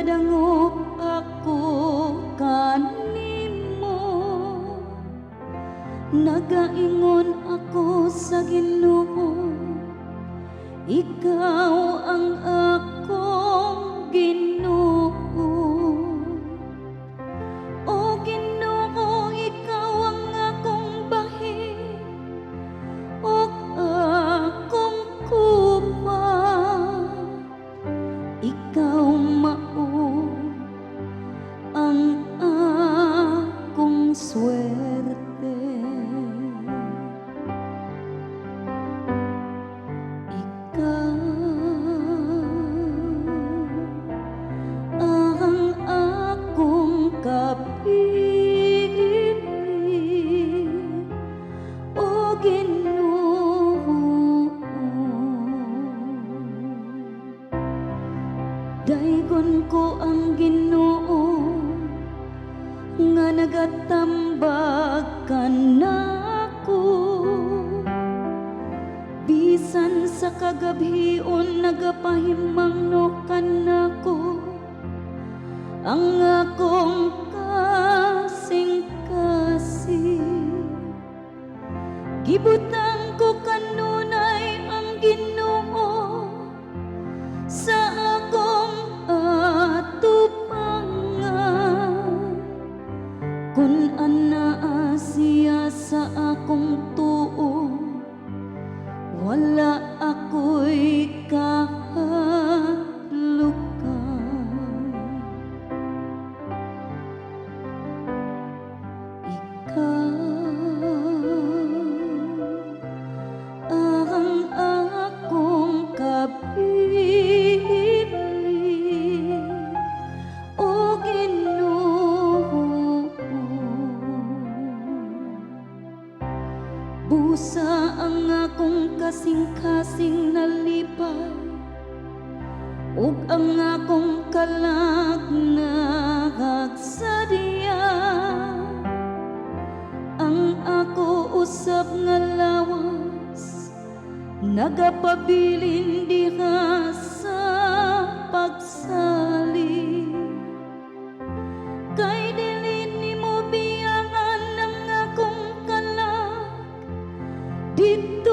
nagadango ako kanimo, nagaingon ako sa Ginoo, ikaw ang akong Ginoo. O Ginoo, ikaw ang akong bahin ug akong kupa, ikaw mao ang akong swerte. Ikaw ang akong kapili, o Ginoo. Daigon ko ang Ginoo nga nagatambag kanako, bisan sa kagabhion nagapahimangno kanako, ang akong kasing-kasing. Gibutang ko kanunay ang Ginoo sa akong atubangan, kun anaa siya sa akong tuo, wala ako'y kahadlukan. Ikaw ang akong kapili, o Ginoo. Busa ang akong kasing-kasing nalipay, ug ang akong kalag nagsadya, ang ako usab nga lawas nagapabilin diha sa pagsali. Kay dili nimo biyangan ang akong kalag dito